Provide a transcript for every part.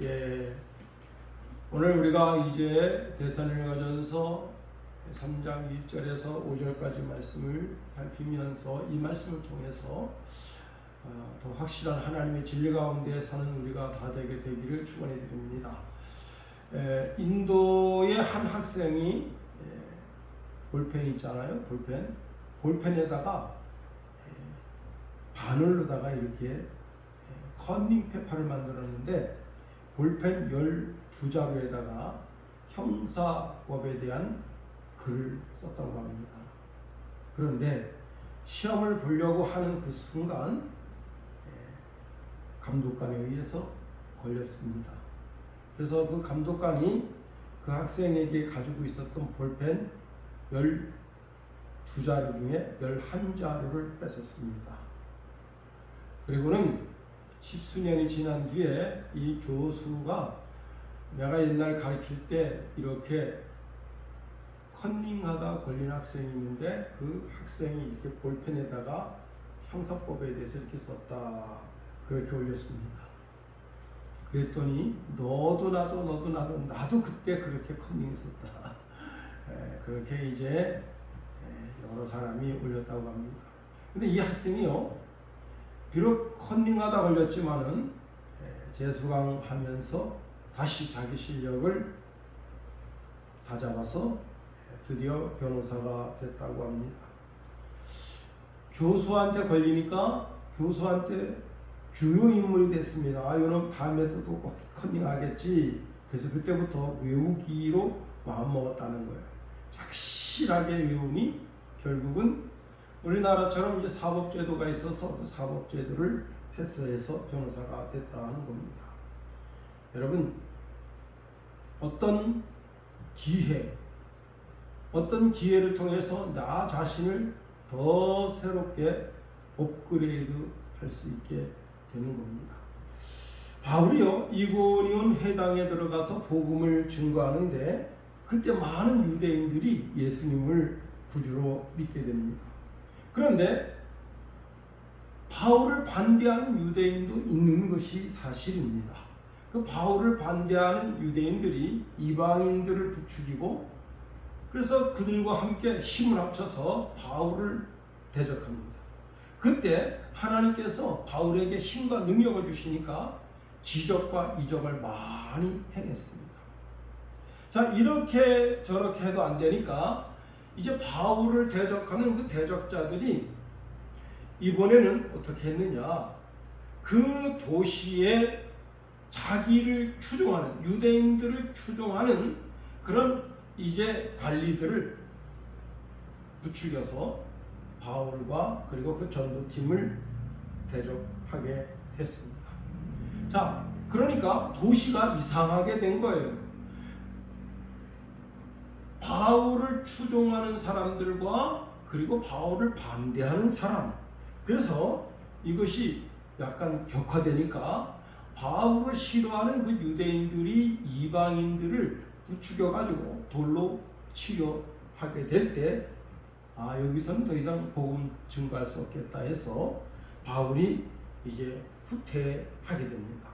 예, 오늘 우리가 이제 데살로니가전서 3장 1절에서 5절까지 말씀을 살피면서 이 말씀을 통해서 더 확실한 하나님의 진리 가운데 사는 우리가 다 되게 되기를 축원해 드립니다. 인도의 한 학생이 볼펜 있잖아요. 볼펜에다가 바늘로다가 이렇게 커닝 페퍼를 만들었는데 볼펜 12자루에다가 형사법에 대한 글을 썼다고 합니다. 그런데 시험을 보려고 하는 그 순간 감독관에 의해서 걸렸습니다. 그래서 그 감독관이 그 학생에게 가지고 있었던 볼펜 12자루 중에 11자루를 뺏었습니다. 그리고는 십수년이 지난 뒤에 이 교수가 내가 옛날 가르칠 때 이렇게 컨닝하다 걸린 학생이 있는데 그 학생이 이렇게 볼펜에다가 형사법에 대해서 이렇게 썼다 그렇게 올렸습니다. 그랬더니 너도 나도 그때 그렇게 컨닝했었다 그렇게 이제 여러 사람이 올렸다고 합니다. 근데 이 학생이요 비록 컨닝하다 걸렸지만은 재수강하면서 다시 자기 실력을 다잡아서 드디어 변호사가 됐다고 합니다. 교수한테 걸리니까 교수한테 주요 인물이 됐습니다. 이놈 다음에도 꼭 컨닝하겠지. 그래서 그때부터 외우기로 마음먹었다는 거예요. 착실하게 외우니 결국은 우리나라처럼 이제 사법제도가 있어서 그 사법제도를 패스해서 변호사가 됐다는 겁니다. 여러분, 어떤 기회를 통해서 나 자신을 더 새롭게 업그레이드 할 수 있게 되는 겁니다. 바울이요, 이고니온 회당에 들어가서 복음을 증거하는데 그때 많은 유대인들이 예수님을 구주로 믿게 됩니다. 그런데 바울을 반대하는 유대인도 있는 것이 사실입니다. 그 바울을 반대하는 유대인들이 이방인들을 부추기고 그래서 그들과 함께 힘을 합쳐서 바울을 대적합니다. 그때 하나님께서 바울에게 힘과 능력을 주시니까 기적과 이적을 많이 행했습니다. 자, 이렇게 저렇게 해도 안 되니까 이제 바울을 대적하는 그 대적자들이 이번에는 어떻게 했느냐? 그 도시에 자기를 추종하는 유대인들을 추종하는 그런 이제 관리들을 부추겨서 바울과 그리고 그 전도팀을 대적하게 됐습니다. 자, 그러니까 도시가 이상하게 된 거예요. 바울을 추종하는 사람들과 그리고 바울을 반대하는 사람. 그래서 이것이 약간 격화되니까 바울을 싫어하는 그 유대인들이 이방인들을 부추겨가지고 돌로 치려하게 될 때 여기서는 더 이상 복음 증거할 수 없겠다 해서 바울이 이제 후퇴하게 됩니다.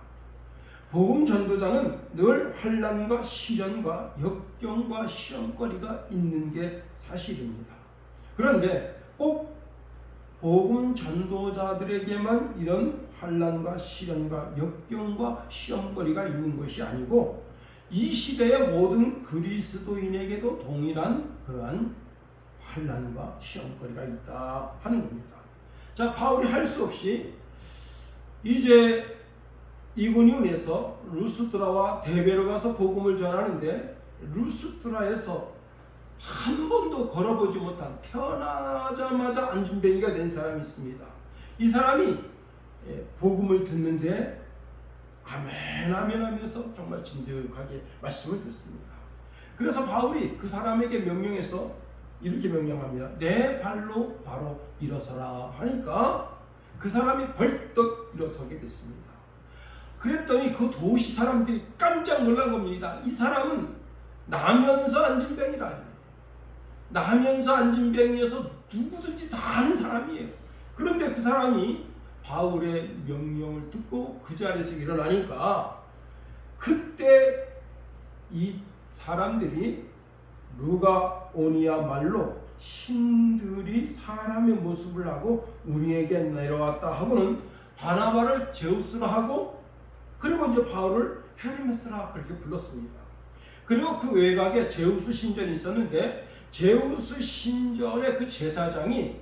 복음 전도자는 늘 환난과 시련과 역경과 시험거리가 있는 게 사실입니다. 그런데 꼭 복음 전도자들에게만 이런 환난과 시련과 역경과 시험거리가 있는 것이 아니고 이 시대의 모든 그리스도인에게도 동일한 그러한 환난과 시험거리가 있다 하는 겁니다. 자, 바울이 할 수 없이 이제 이고니온에서 루스드라와 데베로 가서 복음을 전하는데 루스드라에서 한 번도 걸어보지 못한 태어나자마자 안진뱅이가 된 사람이 있습니다. 이 사람이 복음을 듣는데 아멘 아멘 하면서 정말 진득하게 말씀을 듣습니다. 그래서 바울이 그 사람에게 명령해서 이렇게 명령합니다. 내 발로 바로 일어서라 하니까 그 사람이 벌떡 일어서게 됐습니다. 그랬더니 그 도시 사람들이 깜짝 놀란 겁니다. 이 사람은 나면서 안진뱅이라. 나면서 안진뱅이여서 누구든지 다 아는 사람이에요. 그런데 그 사람이 바울의 명령을 듣고 그 자리에서 일어나니까 그때 이 사람들이 루가오니야말로 신들이 사람의 모습을 하고 우리에게 내려왔다 하고는 바나바를 제우스라 하고, 그리고 이제 바울을 헤르메스라 그렇게 불렀습니다. 그리고 그 외곽에 제우스 신전이 있었는데, 제우스 신전의 그 제사장이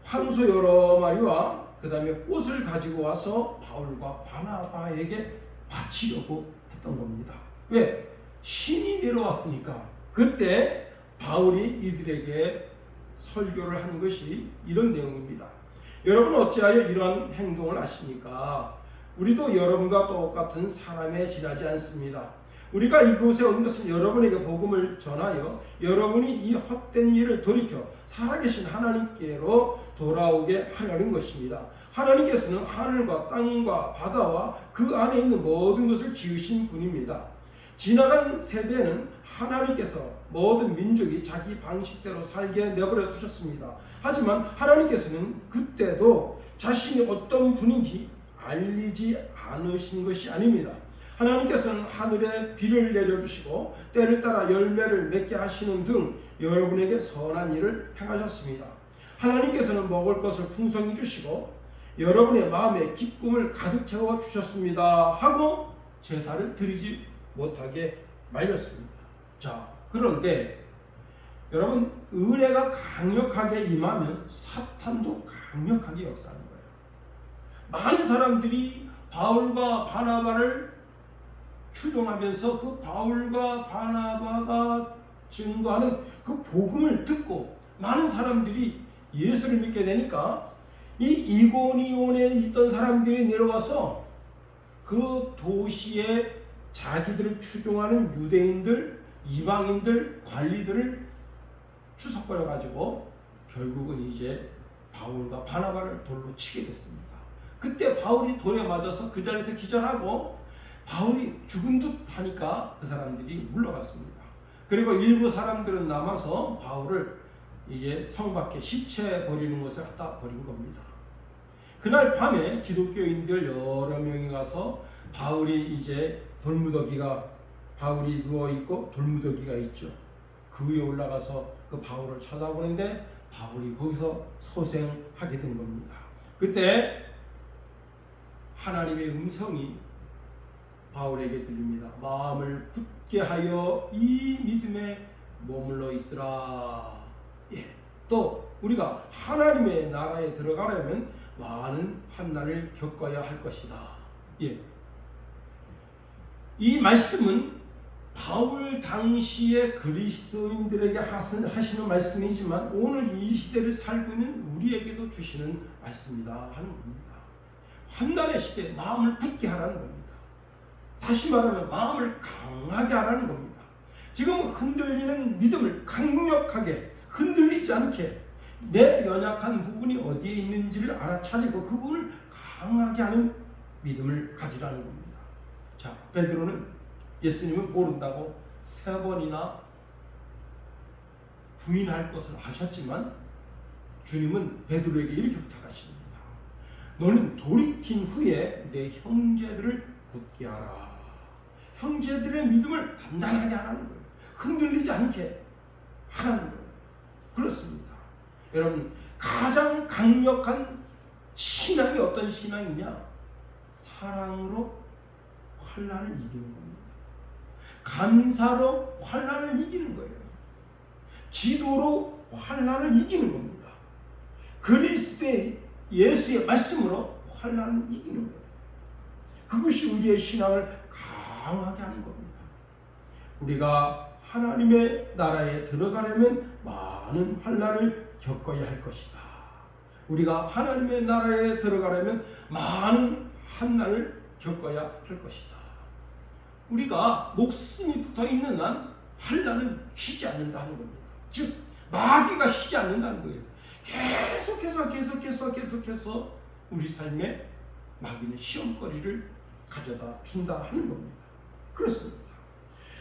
황소 여러 마리와 그 다음에 꽃을 가지고 와서 바울과 바나바에게 바치려고 했던 겁니다. 왜? 신이 내려왔으니까. 그때 바울이 이들에게 설교를 한 것이 이런 내용입니다. 여러분 어찌하여 이러한 행동을 하십니까? 우리도 여러분과 똑같은 사람에 지나지 않습니다. 우리가 이곳에 온 것은 여러분에게 복음을 전하여 여러분이 이 헛된 일을 돌이켜 살아계신 하나님께로 돌아오게 하려는 것입니다. 하나님께서는 하늘과 땅과 바다와 그 안에 있는 모든 것을 지으신 분입니다. 지나간 세대는 하나님께서 모든 민족이 자기 방식대로 살게 내버려 두셨습니다. 하지만 하나님께서는 그때도 자신이 어떤 분인지 알리지 않으신 것이 아닙니다. 하나님께서는 하늘에 비를 내려주시고 때를 따라 열매를 맺게 하시는 등 여러분에게 선한 일을 행하셨습니다. 하나님께서는 먹을 것을 풍성히 주시고 여러분의 마음에 기쁨을 가득 채워 주셨습니다 하고 제사를 드리지 못하게 말렸습니다. 자, 그런데 여러분, 은혜가 강력하게 임하면 사탄도 강력하게 역사하는 거예요. 많은 사람들이 바울과 바나바를 추종하면서 그 바울과 바나바가 증거하는 그 복음을 듣고 많은 사람들이 예수를 믿게 되니까 이 이고니온에 있던 사람들이 내려와서 그 도시에 자기들을 추종하는 유대인들, 이방인들, 관리들을 추석거려 가지고 결국은 이제 바울과 바나바를 돌로 치게 됐습니다. 그때 바울이 돌에 맞아서 그 자리에서 기절하고 바울이 죽은 듯 하니까 그 사람들이 물러갔습니다. 그리고 일부 사람들은 남아서 바울을 이제 성 밖에 시체 버리는 것을 갖다 버린 겁니다. 그날 밤에 기독교인들 여러 명이 가서 바울이 이제 바울이 누워있고 돌무더기가 있죠. 그 위에 올라가서 그 바울을 쳐다보는데 바울이 거기서 소생하게 된 겁니다. 그때 하나님의 음성이 바울에게 들립니다. 마음을 굳게 하여 이 믿음에 머물러 있으라. 예. 또 우리가 하나님의 나라에 들어가려면 많은 환난을 겪어야 할 것이다. 예. 이 말씀은 바울 당시의 그리스도인들에게 하시는 말씀이지만 오늘 이 시대를 살고 있는 우리에게도 주시는 말씀이다 하는 겁니다. 환난의 시대에 마음을 굳게 하라는 겁니다. 다시 말하면 마음을 강하게 하라는 겁니다. 지금 흔들리는 믿음을 강력하게, 흔들리지 않게 내 연약한 부분이 어디에 있는지를 알아차리고 그 부분을 강하게 하는 믿음을 가지라는 겁니다. 자, 베드로는 예수님은 모른다고 3번이나 부인할 것을 하셨지만 주님은 베드로에게 이렇게 부탁하십니다. 너는 돌이킨 후에 내 형제들을 굳게 하라. 형제들의 믿음을 단단하게 하라는 거예요. 흔들리지 않게 하라는 거예요. 그렇습니다. 여러분, 가장 강력한 신앙이 어떤 신앙이냐? 사랑으로 환난을 이기는 겁니다. 감사로 환난을 이기는 거예요. 기도로 환난을 이기는 겁니다. 그리스도의 예수의 말씀으로 환난을 이기는 거예요. 그것이 우리의 신앙을 강하게 하는 겁니다. 우리가 하나님의 나라에 들어가려면 많은 환난을 겪어야 할 것이다. 우리가 하나님의 나라에 들어가려면 많은 환난을 겪어야 할 것이다. 우리가 목숨이 붙어있는 한 환난은 쉬지 않는다는 겁니다. 즉 마귀가 쉬지 않는다는 거예요. 계속해서 우리 삶에 마귀는 시험거리를 가져다 준다 하는 겁니다. 그렇습니다.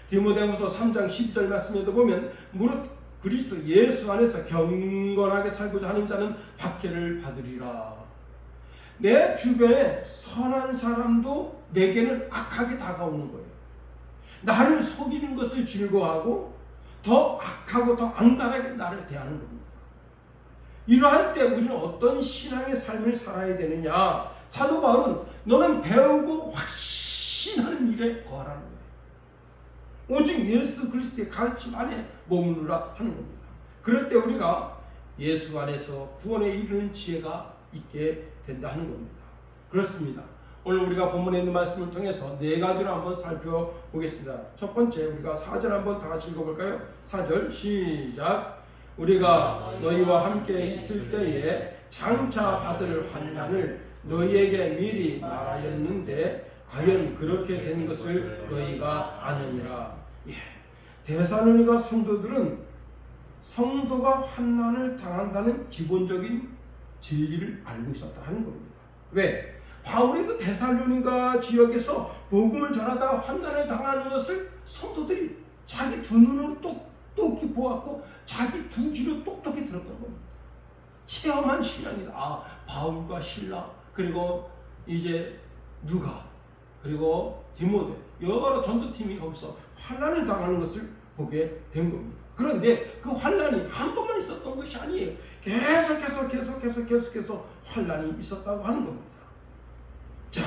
디모데후서 3장 12절 말씀에도 보면 무릇 그리스도 예수 안에서 경건하게 살고자 하는 자는 박해를 받으리라. 내 주변에 선한 사람도 내게는 악하게 다가오는 거예요. 나를 속이는 것을 즐거워하고 더 악하고 더 악랄하게 나를 대하는 겁니다. 이러할 때 우리는 어떤 신앙의 삶을 살아야 되느냐? 사도 바울은 너는 배우고 확신하는 일에 거하라는 거예요. 오직 예수 그리스도의 가르침 안에 머무르라 하는 겁니다. 그럴 때 우리가 예수 안에서 구원에 이르는 지혜가 있게 된다 하는 겁니다. 그렇습니다. 오늘 우리가 본문에 있는 말씀을 통해서 네 가지로 한번 살펴보겠습니다. 첫 번째, 우리가 4절 한번 다 같이 읽어볼까요? 4절 시작. 우리가 너희와 함께 있을 때에 장차 받을 환난을 너희에게 미리 말하였는데 과연 그렇게 된 것을 너희가 아느니라. 데살로니가 성도들은 성도가 환난을 당한다는 기본적인 진리를 알고 있었다 하는 겁니다. 왜? 바울이 그 데살로니가 지역에서 복음을 전하다 환난을 당하는 것을 성도들이 자기 두 눈으로 똑똑히 보았고 자기 두 귀로 똑똑히 들었던 겁니다. 체험한 신앙이다. 아, 바울과 실라 그리고 이제 누가 그리고 디모데 여러 전도팀이 거기서 환난을 당하는 것을 보게 된 겁니다. 그런데 그 환난이 한 번만 있었던 것이 아니에요. 계속해서 환난이 있었다고 하는 겁니다. 자,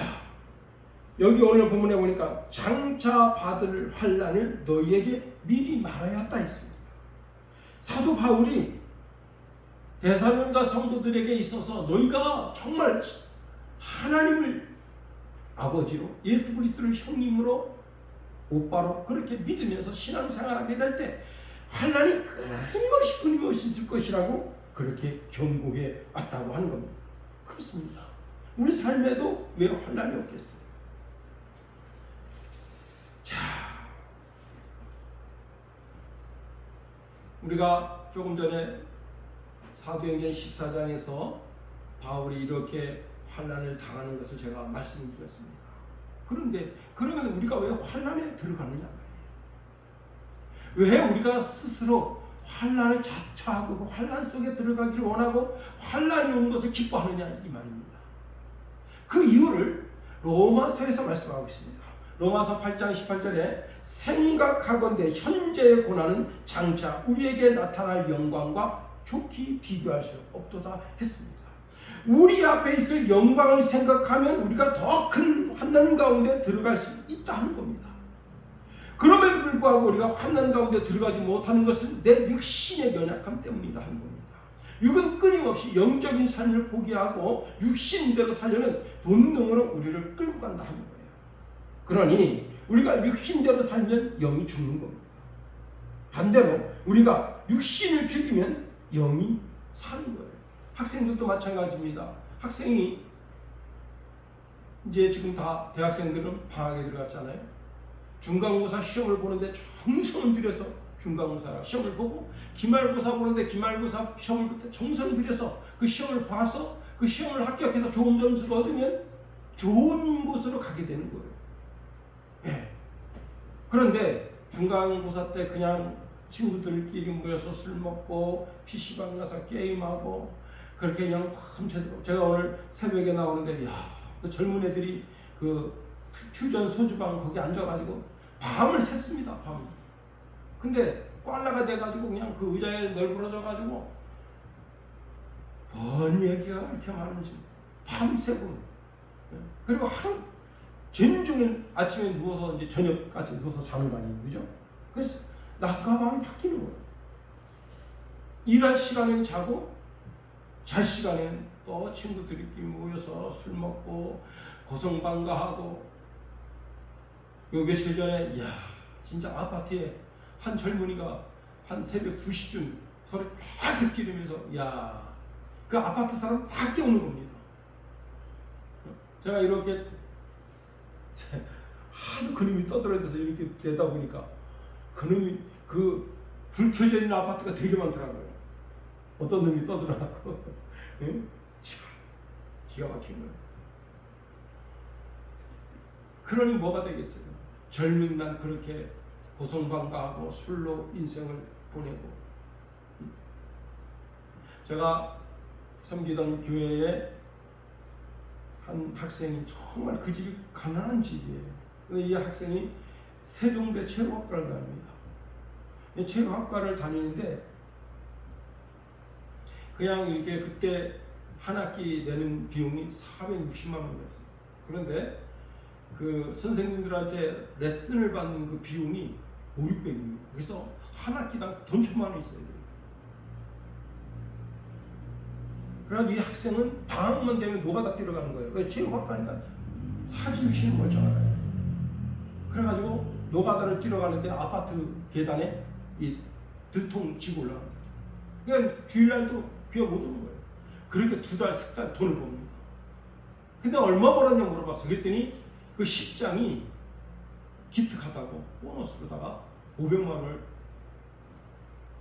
여기 오늘 본문에 보니까 장차 받을 환난을 너희에게 미리 말하였다 했습니다. 사도 바울이 데살로니가 성도들에게 있어서 너희가 정말 하나님을 아버지로 예수 그리스도를 형님으로 오빠로 그렇게 믿으면서 신앙생활하게 될 때 환난이 끊임없이 있을 것이라고 그렇게 경고해 왔다고 하는 겁니다. 그렇습니다. 우리 삶에도 왜 환난이 없겠어요? 자, 우리가 조금 전에 사도행전 14장에서 바울이 이렇게 환난을 당하는 것을 제가 말씀드렸습니다. 그런데 그러면 우리가 왜 환난에 들어가느냐 말이에요. 왜 우리가 스스로 환난을 자처하고 그 환난 속에 들어가기를 원하고 환난이 오는 것을 기뻐하느냐 이 말입니다. 그 이유를 로마서에서 말씀하고 있습니다. 로마서 8장 18절에 생각하건대 현재의 고난은 장차 우리에게 나타날 영광과 좋게 비교할 수 없도다 했습니다. 우리 앞에 있을 영광을 생각하면 우리가 더 큰 환난 가운데 들어갈 수 있다는 겁니다. 그럼에도 불구하고 우리가 환난 가운데 들어가지 못하는 것은 내 육신의 연약함 때문이다 하는 겁니다. 육은 끊임없이 영적인 삶을 포기하고 육신대로 살려는 본능으로 우리를 끌고 간다 하는 거예요. 그러니 우리가 육신대로 살면 영이 죽는 겁니다. 반대로 우리가 육신을 죽이면 영이 사는 거예요. 학생들도 마찬가지입니다. 학생이 이제 지금 다 대학생들은 방학에 들어갔잖아요. 중간고사 시험을 보는데 정성을 들여서 중간고사 시험을 보고 기말고사 보는데 기말고사 시험을 볼 때 정성을 들여서 그 시험을 봐서 그 시험을 합격해서 좋은 점수를 얻으면 좋은 곳으로 가게 되는 거예요. 네. 그런데 중간고사 때 그냥 친구들끼리 모여서 술 먹고 PC방 가서 게임하고 그렇게 그냥 밤새도록 제가 오늘 새벽에 나오는데 그 젊은 애들이 그 퓨전 소주방 거기 앉아가지고 밤을 샜습니다. 밤. 근데 꽐라가 돼가지고 그냥 그 의자에 널브러져가지고 뭔 얘기가 이렇게 많은지 밤새고 그리고 종일 아침에 누워서 이제 저녁까지 누워서 잠을 많이 그죠? 그래서 낮과 밤이 바뀌는 거예요. 일할 시간엔 자고 잘 시간엔 또 친구들끼리 모여서 술 먹고 고성방가하고 요 며칠 전에 진짜 아파트에 한 젊은이가 한 새벽 2시쯤 소리 쫙 듣기면서 그 아파트 사람 다 깨우는 겁니다. 제가 이렇게 하도 그놈이 떠들어대서 이렇게 되다 보니까 그놈이 그 불 켜져 있는 아파트가 되게 많더라고요. 어떤 놈이 떠들어갖고 기가 막힌 거예요. 그러니 뭐가 되겠어요? 젊은 날 그렇게 고성방가하고 술로 인생을 보내고 제가 섬기던 교회에 한 학생이 정말 그 집이 가난한 집이에요. 근데 이 학생이 세종대 체육학과를 다닙니다. 체육학과를 다니는데 그냥 이렇게 그때 한 학기 내는 비용이 460만 원이었어요. 그런데 그 선생님들한테 레슨을 받는 그 비용이 500~600입니다. 그래서 한 학기당 돈 1,000만 원 있어야 돼요. 그래가지고 이 학생은 방학만 되면 노가다 뛰러 가는 거예요. 왜? 체육학과니까 사지유시는 멀쩡하잖아요. 그래가지고 노가다를 뛰러 가는데 아파트 계단에 이 들통 지고 올라갑니다. 그러니까 주일날도 귀가 못 오는 거예요. 그렇게 2달, 3달 돈을 법니다. 근데 얼마 벌었냐 물어봤어요. 그랬더니 그 십장이 기특하다고 보너스로다가 500만 원을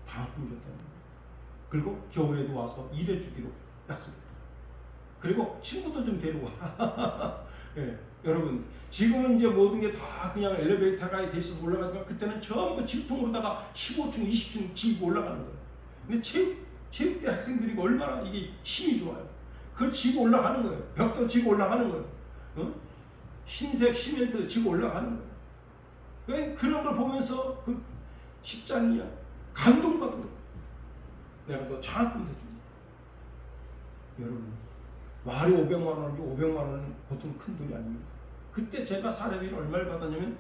방학금 줬다는 거예요. 그리고 겨울에도 와서 일해주기로 약속했다. 그리고 친구도 좀 데려와. 예, 여러분 지금은 이제 모든 게 다 그냥 엘리베이터가 돼 있어서 올라가지만 그때는 전부 질통으로다가 15층, 20층 지고 올라가는 거예요. 근데 체육대 학생들이 얼마나 이게 힘이 좋아요. 그걸 지고 올라가는 거예요. 벽도 지고 올라가는 거예요. 흰색 시멘트 지고 올라가는 거예요. 그런 걸 보면서 그 십장이야 감동받은 거예요. 내가 너 장학금 대줍니다. 여러분 말이 500만 원이고 500만 원은 보통 큰 돈이 아닙니다. 그때 제가 사례비를 얼마를 받았냐면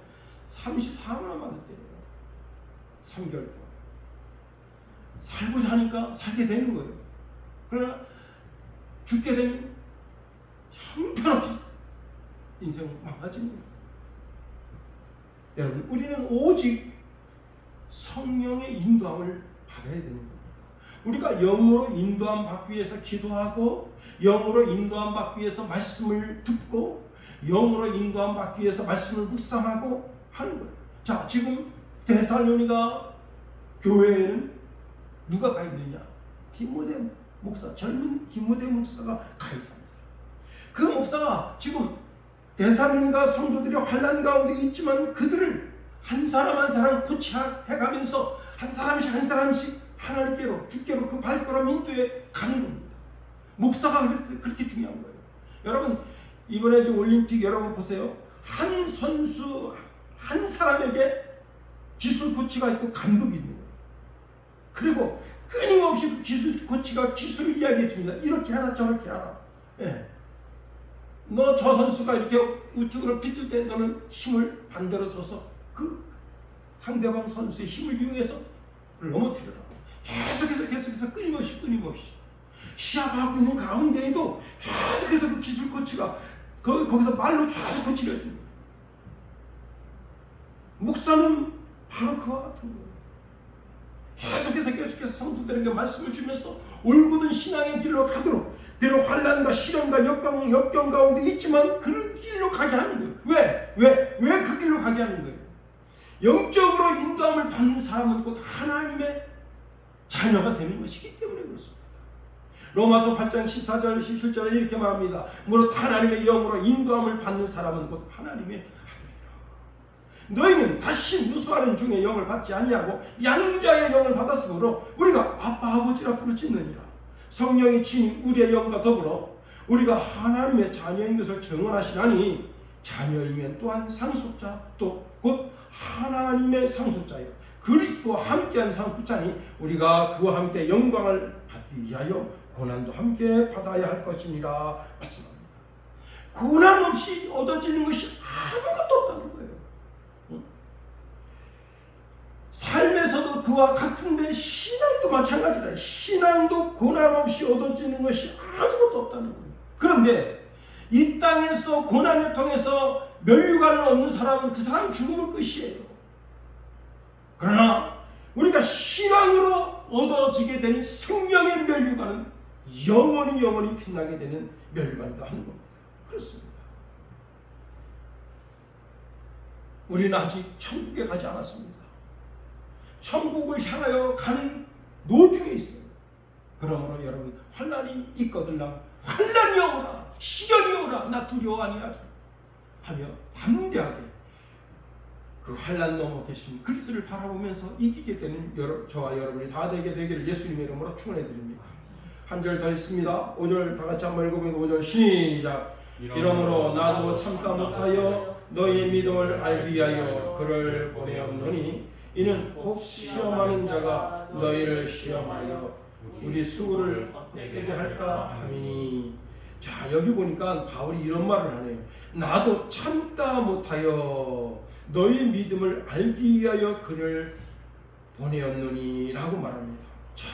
34만 원 받을 때예요. 3개월 동안. 살고 사니까 살게 되는 거예요. 그러나 죽게 되면 형편없이 인생은 망가지는 거예요. 여러분 우리는 오직 성령의 인도함을 받아야 되는 겁니다. 우리가 영으로 인도함 받기 위해서 기도하고 영으로 인도함 받기 위해서 말씀을 듣고 영으로 인도함 받기 위해서 말씀을 묵상하고 하는 거예요. 자, 지금 데살로니가 교회에는 누가 가 있느냐? 디모데 목사, 젊은 디모데 목사가 가 있습니다. 그 목사가 지금 데살로니가 성도들이 환난 가운데 있지만 그들을 한 사람 한 사람 코치해가면서 한 사람씩 하나님께로 주께로 그 발걸음 인도에 가는 겁니다. 목사가 그렇게 중요한 거예요. 여러분 이번에 이제 올림픽 여러분 보세요. 한 선수 한 사람에게 기술 코치가 있고 감독이 있는 거예요. 그리고 끊임없이 기술 코치가 기술을 이야기해 줍니다. 이렇게 하라 저렇게 하라. 예. 너 저 선수가 이렇게 우측으로 비틀 때 너는 힘을 반대로 줘서 그 상대방 선수의 힘을 이용해서 그걸 넘어뜨려라. 계속해서 끊임없이 시합하고 있는 가운데에도 계속해서 그 기술 코치가 거기서 말로 계속 코치를 해줍니다. 목사는 바로 그와 같은 거예요. 계속해서 성도들에게 말씀을 주면서 올곧은 신앙의 길로 가도록 비록 환난과 시련과 역경 가운데 있지만 그 길로 가게 하는 거예요. 왜 그 길로 가게 하는 거예요? 영적으로 인도함을 받는 사람은 곧 하나님의 자녀가 되는 것이기 때문에 그렇습니다. 로마서 8장 14절 17절에 이렇게 말합니다. 무릇 하나님의 영으로 인도함을 받는 사람은 곧 하나님의 아들이라. 너희는 다시 누수하는 중에 영을 받지 아니하고 양자의 영을 받았으므로 우리가 아빠 아버지라 부르짖느니라. 성령이 친히 우리의 영과 더불어 우리가 하나님의 자녀인 것을 증언하시나니 자녀이면 또한 상속자 또 곧 하나님의 상속자요 그리스도와 함께한 상속자니 우리가 그와 함께 영광을 받기 위하여 고난도 함께 받아야 할 것이니라 말씀합니다. 고난 없이 얻어지는 것이 아무것도 없다는 거예요. 삶에서도 그와 같은데 신앙도 마찬가지다. 신앙도 고난 없이 얻어지는 것이 아무것도 없다는 거예요. 그런데 이 땅에서 고난을 통해서 면류관을 얻는 사람은 그 사람 죽으면 끝이에요. 그러나 우리가 신앙으로 얻어지게 되는 생명의 면류관은 영원히 빛나게 되는 면류관이다 하는 겁니다. 그렇습니다. 우리는 아직 천국에 가지 않았습니다. 천국을 향하여 가는 노중에 있어요. 그러므로 여러분 환난이 있거들랑 환난이 오라 시련이 오라 나 두려워 아니하리 하며 담대하게 그 환난 넘어 계신 그리스도를 바라보면서 이기게 되는 저와 여러분이 다 되게 되기를 예수님의 이름으로 축원해 드립니다. 한 절 더 있습니다. 5절 다 같이 한번 읽어보면 5절 시작. 이러므로 나도 참다 못하여 너희의 믿음을 알기 위하여 그를 보내었노니 이는 혹 시험하는 자가 너희를 시험하여 우리 수고를 헛되게 할까 함이니. 자, 여기 보니까 바울이 이런 말을 하네요. 나도 참다 못하여 너희 믿음을 알기 위하여 그를 보내었노니 라고 말합니다. 자,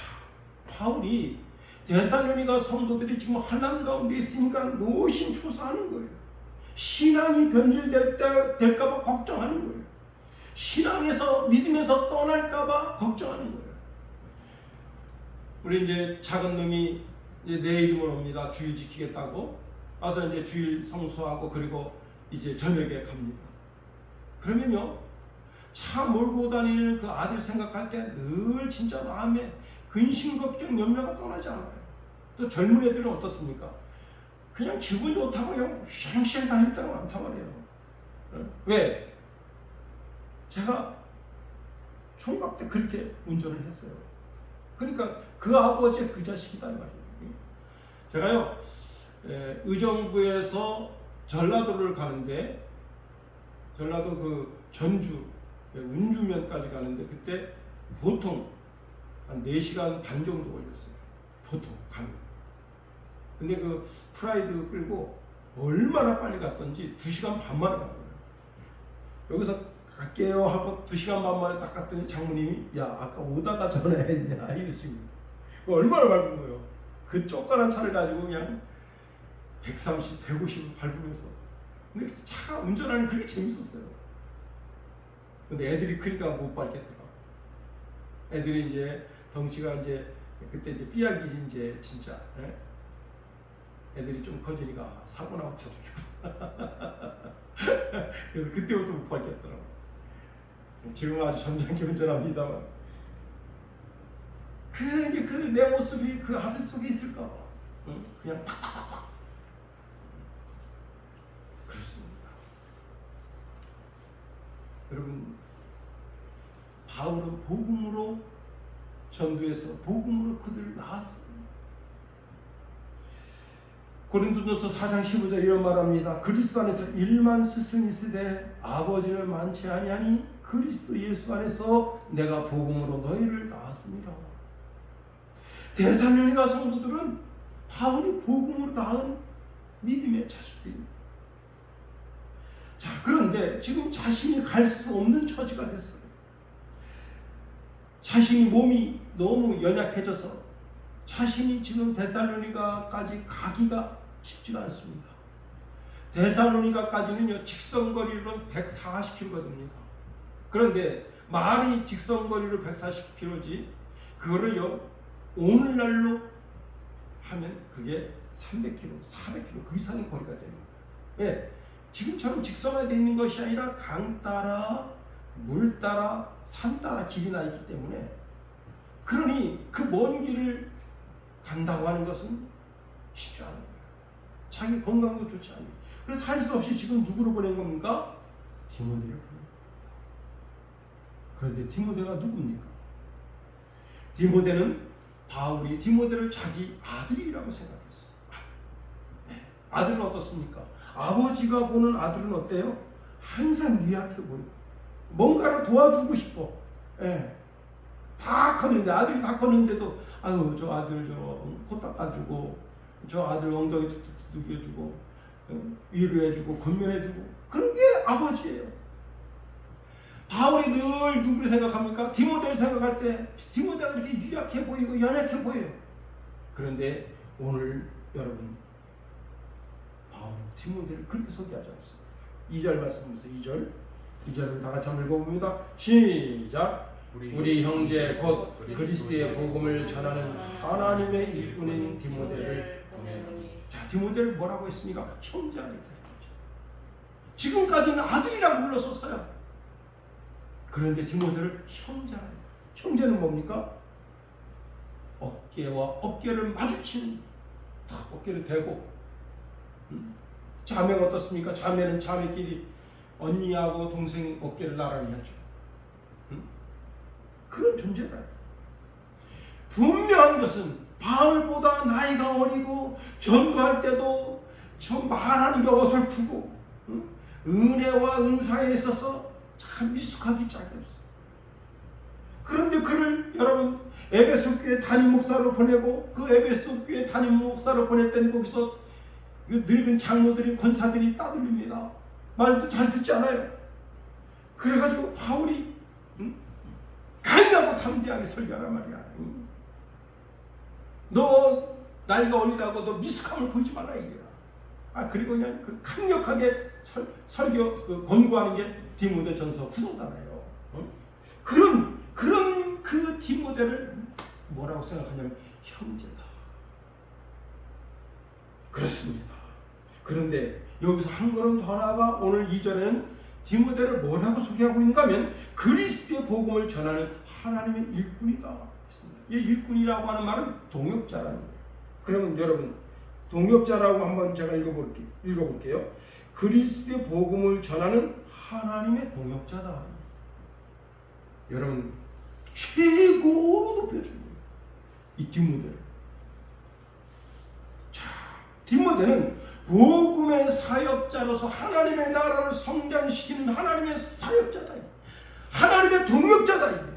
바울이 데살로니가 성도들이 지금 환난 가운데 있으니까 노심초사하는 거예요. 신앙이 변질될까봐 걱정하는 거예요. 신앙에서 믿음에서 떠날까봐 걱정하는 거예요. 우리 이제 작은 놈이 이제 내일이면 옵니다. 주일 지키겠다고 와서 이제 주일 성수하고 그리고 이제 저녁에 갑니다. 그러면요, 차 몰고 다니는 그 아들 생각할 때 늘 진짜 마음에 근심 걱정 염려가 떠나지 않아요. 또 젊은 애들은 어떻습니까? 그냥 기분 좋다고 그냥 샹샹 다닐 때가 많단 말이에요. 왜? 제가 총각 때 그렇게 운전을 했어요. 그러니까 그 아버지의 그 자식이다 말이에요. 제가요, 의정부에서 전라도를 가는데, 전라도 그 전주 운주면까지 가는데 그때 보통 한 4시간 반 정도 걸렸어요. 보통 가면. 근데 그 프라이드 끌고 얼마나 빨리 갔던지 2시간 반 만에 간 거예요. 여기서 갈게요 하고 2시간 반 만에 딱 갔더니 장모님이 야 아까 오다가 전화했냐 이러시고. 얼마나 밟은 거예요. 그 쪼까란 차를 가지고 그냥 130, 150을 밟으면서. 근데 차가 운전하는 게 그렇게 재밌었어요. 근데 애들이 크니까 못 밟겠더라. 애들이 이제 덩치가 이제 그때 이제 삐약이 이제 진짜 애들이 좀 커지니까 사고 나면 다 죽겠구나. 그래서 그때부터 못 밟겠더라고. 지금 아주 점잖게 운전합니다만 그 내 모습이 그 아들 속에 있을까 봐 그냥 팍팍팍 그렇습니다. 여러분, 바울은 복음으로 전도해서 복음으로 그들을 낳았어요. 고린도전서 4장 15절 이런 말합니다. 그리스도 안에서 1만 스승이 있으되 아버지는 많지 아니하니 그리스도 예수 안에서 내가 복음으로 너희를 낳았습니다. 데살로니가 성도들은 바울이 복음으로 낳은 믿음의 자식들입니다. 자, 그런데 지금 자신이 갈 수 없는 처지가 됐어요. 자신이 몸이 너무 연약해져서 자신이 지금 데살로니가까지 가기가 쉽지가 않습니다. 데살로니가까지는요, 직선거리로 140km가 그런데 말이 직선거리로 140km지 그거를요 오늘날로 하면 그게 300km, 400km 그 이상의 거리가 됩니다. 왜? 지금처럼 직선화되어 있는 것이 아니라 강 따라 물 따라 산 따라 길이 나 있기 때문에, 그러니 그 먼 길을 간다고 하는 것은 쉽지 않은 거예요. 자기 건강도 좋지 않아요. 그래서 할 수 없이 지금 누구를 보낸 겁니까? 디모데를 보낸 겁니다. 그런데 디모데가 누굽니까? 디모데는 바울이 디모데를 자기 아들이라고 생각했어요. 네. 아들은 어떻습니까? 아버지가 보는 아들은 어때요? 항상 유약해 보여요. 뭔가를 도와주고 싶어. 네. 다 컸는데, 아들이 다 컸는데도 아유 저 아들 저 코 닦아주고 저 아들 엉덩이 툭툭 두들겨주고 위로해주고 건면해주고, 그런 게 아버지예요. 바울이 늘 누구를 생각합니까? 디모데를 생각할 때 디모데가 이렇게 유약해 보이고 연약해 보여요. 그런데 오늘 여러분, 바울은 디모데를 그렇게 소개하지 않습니다. 2절 말씀 보세요. 2절을 다 같이 한번 읽어봅니다. 시작. 우리 형제 곧 그리스도의 복음을 전하는 하나님의 일꾼인 디모데를 보내노니. 자, 디모데를 뭐라고 했습니까? 형제라 했다. 지금까지는 아들이라고 불렀었어요. 그런데 디모데를 형제라 했다. 형제는 뭡니까? 어깨와 어깨를 마주치는, 어깨를 대고. 자매가 어떻습니까? 자매는 자매끼리 언니하고 동생이 어깨를 나란히 하죠. 그런 존재다. 분명한 것은 바울보다 나이가 어리고 전도할 때도 저 말하는 게 어설프고 은혜와 은사에 있어서 참 미숙하기 짝이 없어. 그런데 그를 여러분 에베소 교회 담임 목사로 보내고 그 에베소 교회 담임 목사로 보냈더니 거기서 늙은 장로들이 권사들이 따돌립니다. 말도 잘 듣지 않아요. 그래가지고 바울이 강하고 담대하게 설교하란 말이야. 너 나이가 어리다고 너 미숙함을 보이지 말라 이거야. 그리고 그냥 그 강력하게 설교 권고하는 게 디모데전서 후서잖아요. 그런 그 디모데를 뭐라고 생각하냐면 형제다. 그렇습니다. 그런데 여기서 한 걸음 더 나아가 오늘 2절에는 디모데를 뭐라고 소개하고 있는가 하면 그리스도의 복음을 전하는 하나님의 일꾼이다 했습니다. 이 일꾼이라고 하는 말은 동역자라는 거예요. 그러면 여러분 동역자라고 한번 제가 읽어볼게요. 그리스도의 복음을 전하는 하나님의 동역자다. 여러분 최고로 높여준 거예요. 이 디모데를. 자, 디모데는 복음의 사역자로서 하나님의 나라를 성장시키는 하나님의 사역자다. 하나님의 동역자다.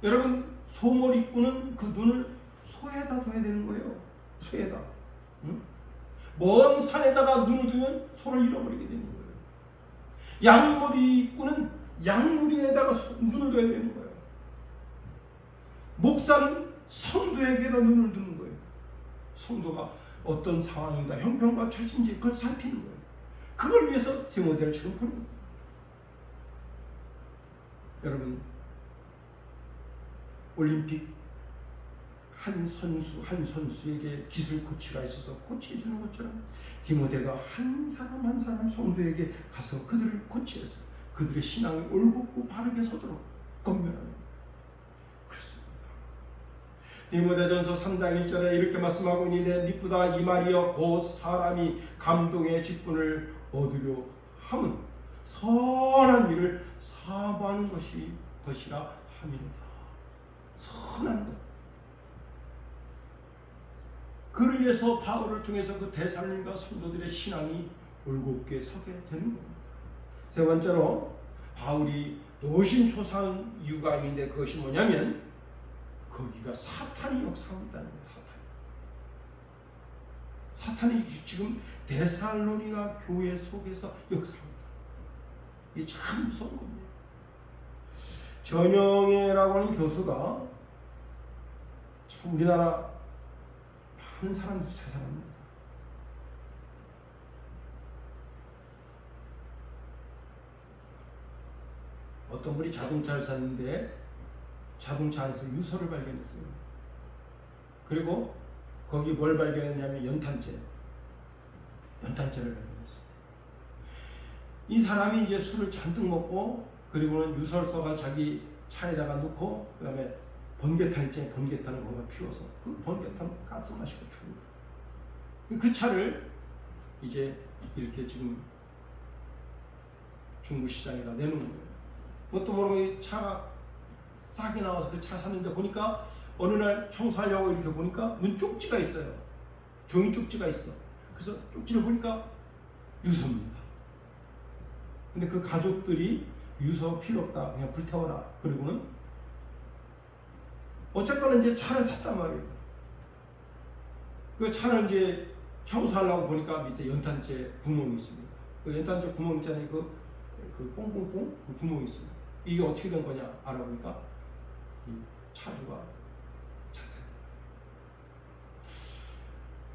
여러분 소몰 입구는 그 눈을 소에다 둬야 되는 거예요. 소에다. 먼 산에다가 눈을 두면 소를 잃어버리게 되는 거예요. 양머리 입구는 양무리에다가 눈을 둬야 되는 거예요. 목사는 성도에게다 눈을 두는 거예요. 성도가 어떤 상황인가 형편과 처진지 그걸 살피는 거예요. 그걸 위해서 디모데를 지금 보는 거예요. 여러분 올림픽 한 선수에게 기술 코치가 있어서 코치해 주는 것처럼 디모데가 한 사람 한 사람 성도에게 가서 그들을 코치해서 그들의 신앙이 올곧고 바르게 서도록 건면하는 그렇습니다. 디모데전서 3장 1절에 이렇게 말씀하고 있는데 미쁘다 이 말이여 곧 사람이 감동의 직분을 얻으려 함은 선한 일을 사모하는 것이라 함이로다. 선한 것. 그를 위해서 바울을 통해서 그 대살림과 성도들의 신앙이 올곧게 서게 되는 겁니다. 세 번째로 바울이 노심초사한 이유가 있는데 그것이 뭐냐면 거기가 사탄이 역사하고 있다는 거예요. 사탄이 지금 데살로니가 교회 속에서 역사하고 있다. 이게 참 무서운 겁니다. 전영애라고 하는 교수가 참 우리나라 많은 사람들이 자살합니다. 어떤 분이 자동차를 샀는데 자동차 안에서 유서를 발견했어요. 그리고 거기 뭘 발견했냐면 연탄재를 발견했어요. 이 사람이 이제 술을 잔뜩 먹고 그리고는 유설서가 자기 차에다가 넣고 그 다음에 번개탄 있잖아요. 번개탄을 거기다 피워서 그 번개탄 가스 마시고 죽은 거예요. 그 차를 이제 이렇게 지금 중부시장에다 내놓은 거예요. 뭣도 모르고 이 차가 싸게 나와서 그 차 샀는데 보니까 어느 날 청소하려고 이렇게 보니까 문 쪽지가 있어요. 종이 쪽지가 있어. 그래서 쪽지를 보니까 유서입니다. 근데 그 가족들이 유서 필요 없다. 그냥 불태워라. 그리고는 어쨌거나 이제 차를 샀단 말이에요. 그 차를 이제 청소하려고 보니까 밑에 연탄재 구멍이 있습니다. 그 연탄재 구멍 있잖아요. 그 뽕뽕뽕 그 구멍이 있습니다. 이게 어떻게 된 거냐 알아보니까 이 차주가 자살했다.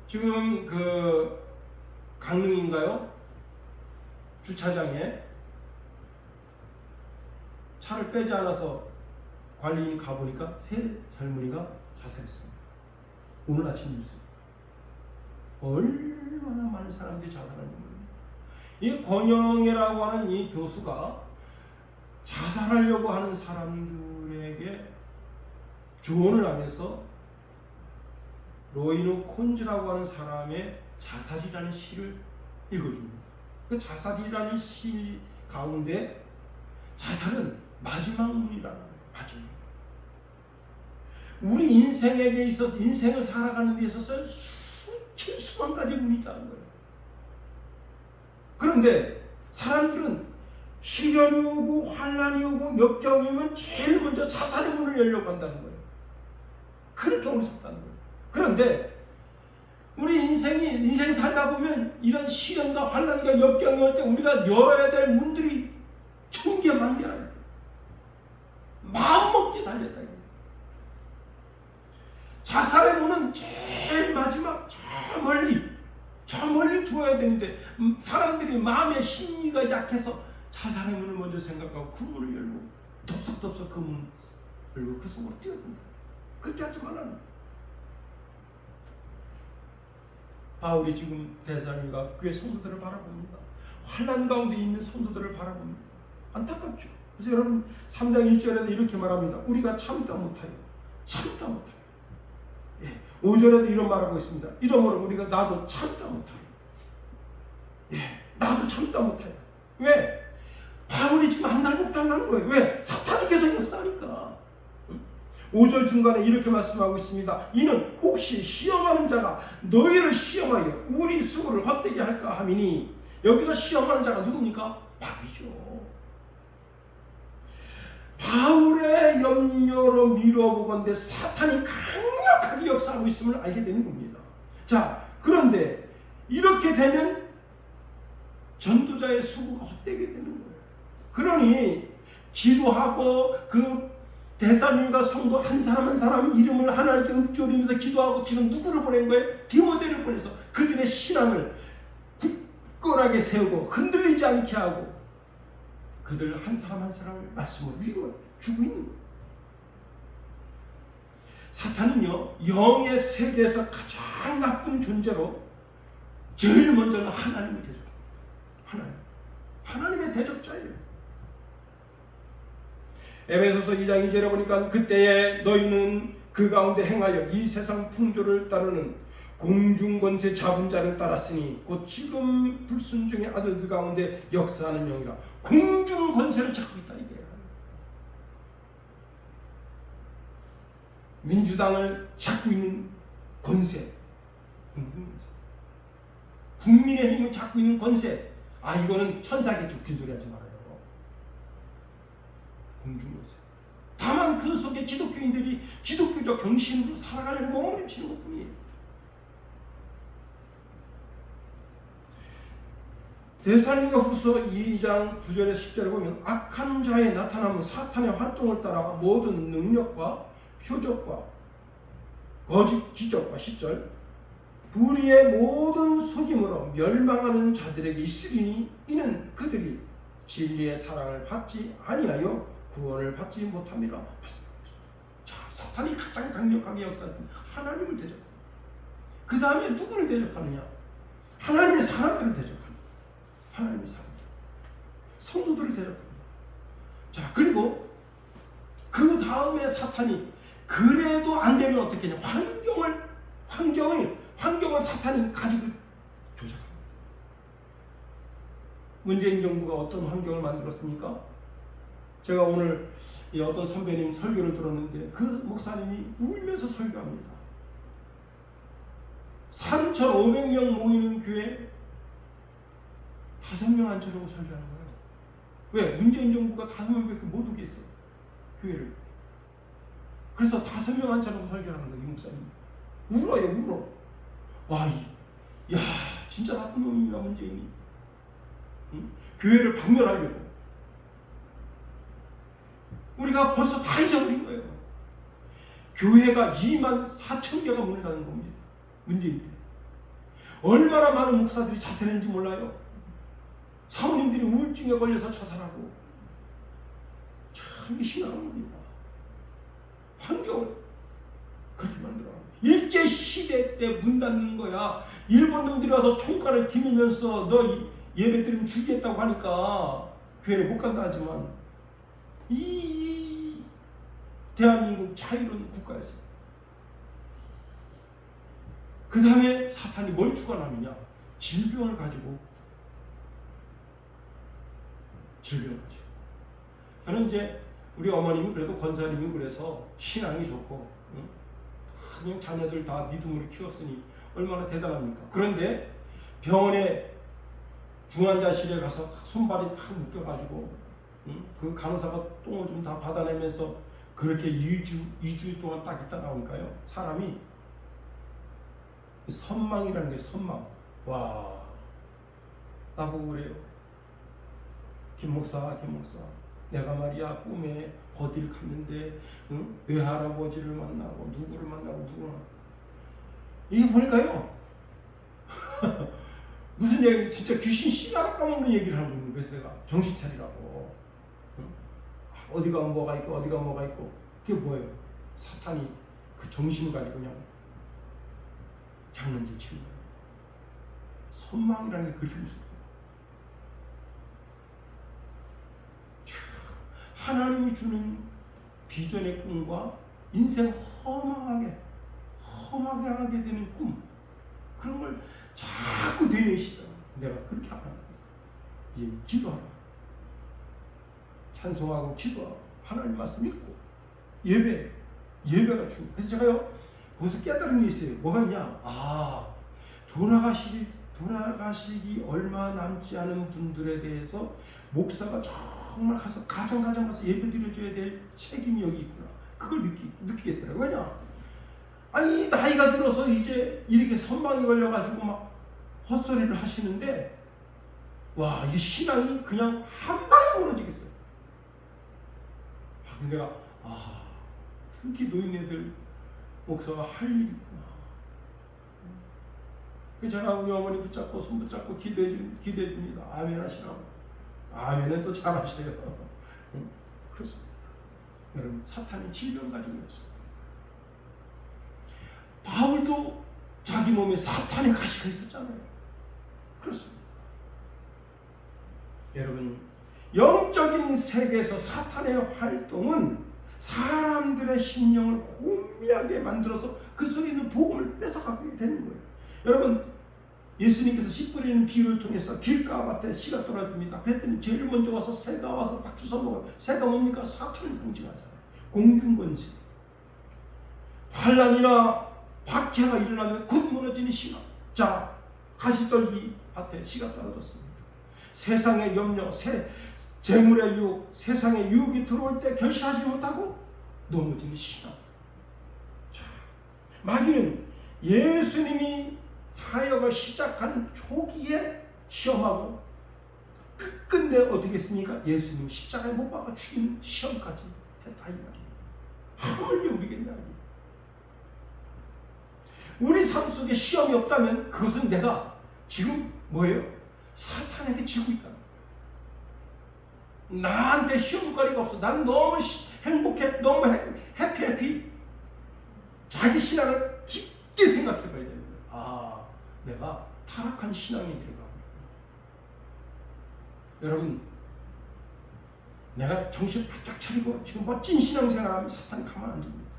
지금 그 강릉인가요? 주차장에 차를 빼지 않아서 관리인이 가보니까 세 젊은이가 자살했습니다. 오늘 아침 뉴스. 얼마나 많은 사람들이 자살하는지 모릅니다. 이 권영애라고 하는 이 교수가 자살하려고 하는 사람들에게 조언을 하면서 로이노 콘즈라고 하는 사람의 자살이라는 시를 읽어줍니다. 그 자살이라는 시 가운데 자살은 마지막 문이라는 거예요. 마지막. 우리 인생에게 있어서 인생을 살아가는 데 있어서 수만 가지 문이 있다는 거예요. 그런데 사람들은 시련이 오고 환난이 오고 역경이 오면 제일 먼저 자살의 문을 열려고 한다는 거예요. 그렇게 어리석다는 거예요. 그런데 우리 인생 살다 보면 이런 시련과 환난과 역경이 올 때 우리가 열어야 될 문들이 천개 만개나 있어요. 마음먹기에 달렸다. 자살의 문은 제일 마지막 저 멀리 두어야 되는데 사람들이 마음의 심리가 약해서 자살의 문을 먼저 생각하고 그 문을 열고 덥석덥석 그 문을 열고 그 속으로 뛰어든다. 그렇게 하지 말라는 거예요. 바울이 지금 데살로니가 교회 성도들을 바라봅니다. 환난 가운데 있는 성도들을 바라봅니다. 안타깝죠. 그래서 여러분 3장 1절에도 이렇게 말합니다. 우리가 참다 못하여. 예, 5절에도 이런 말하고 있습니다. 이러므로 우리가 나도 참다 못하여. 예, 나도 참다 못하여. 왜? 바울이 지금 안달복달하는 거예요. 왜? 사탄이 계속 역사하니까. 5절 중간에 이렇게 말씀하고 있습니다. 이는 혹시 시험하는 자가 너희를 시험하여 우리 수고를 헛되게 할까 하미니. 여기서 시험하는 자가 누굽니까? 마귀죠. 바울의 염려로 미뤄보건대 사탄이 강력하게 역사하고 있음을 알게 되는 겁니다. 자, 그런데 이렇게 되면 전도자의 수고가 헛되게 되는 거예요. 그러니 기도하고 그 데살로니가 성도 한 사람 한 사람 이름을 하나님께 읊조리면서 기도하고 지금 누구를 보낸 거예요? 디모데를 보내서 그들의 신앙을 굳건하게 세우고 흔들리지 않게 하고 그들 한 사람 한 사람을 말씀으로 위로해 주고 있는 거예요. 사탄은요, 영의 세계에서 가장 나쁜 존재로 제일 먼저는 하나님을 대적합니다. 하나님의 대적자예요. 에베소서 2장 2절에 보니까 그때에 너희는 그 가운데 행하여 이 세상 풍조를 따르는 공중권세 잡은 자를 따랐으니 곧 지금 불순종의 아들들 가운데 역사하는 영이라. 공중권세를 잡고 있다 이게. 민주당을 잡고 있는 권세, 국민의힘을 잡고 있는 권세. 아, 이거는 천사겠죠. 빈소리하지 말아요. 공중권세. 다만 그 속에 기독교인들이 기독교적 정신으로 살아가려고 몸부림치는 것뿐이에요. 데살로니가 후서 2장 9절에서 10절에 보면 악한 자의 나타남은 사탄의 활동을 따라 모든 능력과 표적과 거짓 기적과 10절 불의의 모든 속임으로 멸망하는 자들에게 있으리니 이는 그들이 진리의 사랑을 받지 아니하여 구원을 받지 못함이라. 자, 사탄이 가장 강력하게 역사하는 하나님을 대적합니다. 그 다음에 누구를 대적하느냐? 하나님의 사람들을 대적합니다. 하나님의 사람들, 성도들을 대적합니다. 자, 그리고 그 다음에 사탄이 그래도 안 되면 어떻게 하냐? 환경을 사탄이 가지고 조작합니다. 문재인 정부가 어떤 환경을 만들었습니까? 제가 오늘 어떤 선배님 설교를 들었는데 그 목사님이 울면서 설교합니다. 3,500명 모이는 교회 5명 앉혀놓고 설교하는 거예요. 왜? 문재인 정부가 5명밖에 못 오게 했어, 교회를. 그래서 5명 앉혀놓고 설교하는 거예요. 이 목사님 울어요, 울어. 와, 야, 진짜 나쁜 놈입니다, 문재인이. 응? 교회를 박멸하려고. 우리가 벌써 다 잊어버린 거예요. 교회가 24,000개가 문을 닫은 겁니다. 문재인 때. 얼마나 많은 목사들이 자살했는지 몰라요. 사모님들이 우울증에 걸려서 자살하고. 참 심각한 겁니다. 환경을 그렇게 만들어. 일제시대 때 문 닫는 거야. 일본 놈들이 와서 총칼을 디밀면서 너 예배 드리면 죽겠다고 하니까 교회를 못 간다 하지만 이 대한민국 자유로운 국가에서 그 다음에 사탄이 뭘 주관하느냐? 질병을 가지고. 저는 이제 우리 어머님이 그래도 권사님이 그래서 신앙이 좋고, 그냥 자녀들 다 믿음으로 키웠으니 얼마나 대단합니까? 그런데 병원에 중환자실에 가서 손발이 다 묶여가지고 그 간호사가 똥을 좀 다 받아내면서 그렇게 2주 동안 딱 있다 나오니까요. 사람이 선망이라는 게 선망. 와, 나보고 그래요. 김 목사, 내가 말이야 꿈에 어딜 갔는데 외할아버지를 만나고 누구를 만나고 이게 뭘까요? 무슨 얘기, 진짜 귀신 씨가락 까먹는 얘기를 하고 있는 거예요. 그래서 내가 정신 차리라고. 어디가 뭐가 있고 그게 뭐예요? 사탄이 그 정신을 가지고 그냥 장난질 치는 거예요. 선망이라는 게 그렇게 무섭다. 하나님이 주는 비전의 꿈과 인생 허망하게 하게 되는 꿈, 그런 걸 자꾸 되뇌시다. 내가 그렇게 하면 안 된다. 이제 기도하라. 찬송하고 기도하고 하나님 말씀 읽고 예배가 중요해요. 그래서 제가요 거기서 깨달은 게 있어요. 뭐가 있냐? 돌아가시기 얼마 남지 않은 분들에 대해서 목사가 정말 가서 가정 가서 예배 드려줘야 될 책임이 여기 있구나. 그걸 느끼겠더라고요. 왜냐? 아니 나이가 들어서 이제 이렇게 선망이 걸려가지고 막 헛소리를 하시는데 와, 이 신앙이 그냥 한 방에 무너지겠어요. 근데 내가 특히 노인네들 목사가 할 일이 있구나. 그래서 제가 우리 어머니 붙잡고 손 붙잡고 기도해줍니다. 아멘 하시라고. 아멘은 또 잘하셔요. 그렇습니다. 여러분, 사탄이 질병 가지고 있어요. 바울도 자기 몸에 사탄의 가시가 있었잖아요. 그렇습니다. 여러분, 영적인 세계에서 사탄의 활동은 사람들의 심령을 혼미하게 만들어서 그 속에 있는 복음을 뺏어가게 되는 거예요. 여러분, 예수님께서 씨 뿌리는 비유를 통해서 길가밭에 씨가 떨어집니다. 그랬더니 제일 먼저 와서 새가 와서 딱 주워 먹어요. 새가 뭡니까? 사탄을 상징하잖아요. 공중권세. 환란이나 박해가 일어나면 곧 무너지는 씨가. 자, 가시떨기 밭에 씨가 떨어졌습니다. 세상의 염려, 재물의 유혹, 세상의 유혹이 들어올 때 결실하지 못하고 넘어지는 신앙. 자, 마귀는 예수님이 사역을 시작하는 초기에 시험하고 끝내 어떻게 했습니까? 예수님 십자가에 못 박아 죽이는 시험까지 했다 이 말이에요. 하물며 우리겠냐. 우리 삶 속에 시험이 없다면 그것은 내가 지금 뭐예요? 사탄에게 지고 있다. 나한테 시험거리가 없어. 난 너무 행복해. 너무 해피. 자기 신앙을 깊게 생각해 봐야 되는 거예요. 내가 타락한 신앙에 들어가고 있구나. 여러분, 내가 정신 바짝 차리고 지금 멋진 신앙생활하면 사탄이 가만 안 둡니다.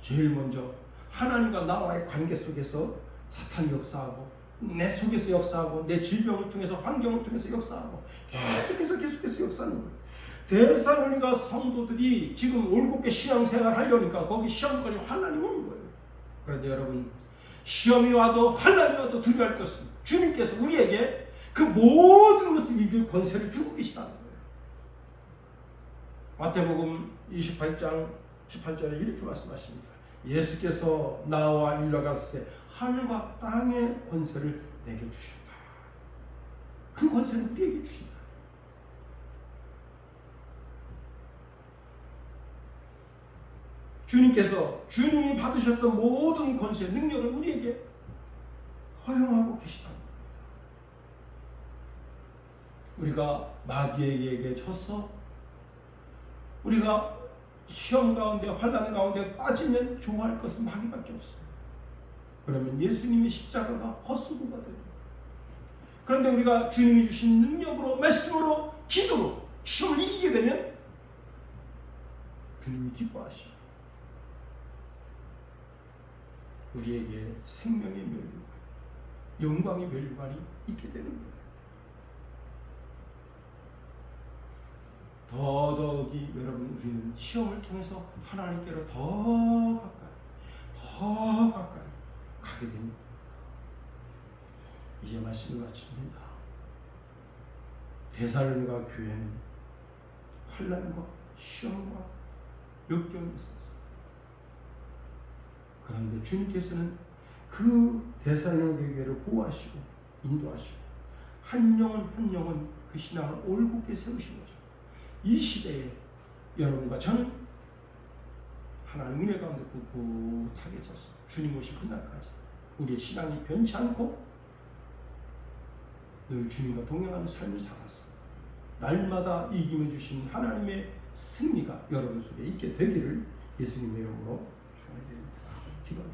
제일 먼저 하나님과 나와의 관계 속에서 사탄이 역사하고 내 속에서 역사하고 내 질병을 통해서 환경을 통해서 역사하고 계속해서 역사하는 거예요. 데살로니가 성도들이 지금 올곧게 신앙생활 하려니까 거기 시험거리 환난이 오는 거예요. 그런데 여러분, 시험이 와도 환난이 와도 두려워할 것은 주님께서 우리에게 그 모든 것을 이길 권세를 주고 계시다는 거예요. 마태복음 28장 18절에 이렇게 말씀하십니다. 예수께서 나와 일러갔을 때 하늘과 땅의 권세를 내게 주신다. 그 권세는 우리에게 주신다. 주님이 받으셨던 모든 권세, 능력을 우리에게 허용하고 계시다는 겁니다. 우리가 마귀에게 져서 우리가 시험 가운데 환난 가운데 빠지면 좋아할 것은 마귀밖에 없어요. 그러면 예수님의 십자가가 헛수고가 됩니다. 그런데 우리가 주님이 주신 능력으로, 말씀으로, 기도로 시험을 이기게 되면 주님이 기뻐하시고 우리에게 생명의 면류관, 영광의 면류관이 있게 되는 거예요. 더더욱이 여러분, 우리는 시험을 통해서 하나님께로 더 가까이 가게 됩니다. 이제 말씀을 마칩니다. 데살로니가 교회는 환난과 시험과 역경이 있었습니다. 그런데 주님께서는 그 데살로니가 교회를 보호하시고 인도하시고 한 영혼 한 영혼 그 신앙을 올곧게 세우신 거죠. 이 시대에 여러분과 저는 하나님 은혜 가운데 꿋꿋하게 서서 주님 오실 그날까지 우리의 신앙이 변치 않고 늘 주님과 동행하는 삶을 살았어. 날마다 이김을 주신 하나님의 승리가 여러분 속에 있게 되기를 예수님의 이름으로 축원드립니다. 기도하겠습니다.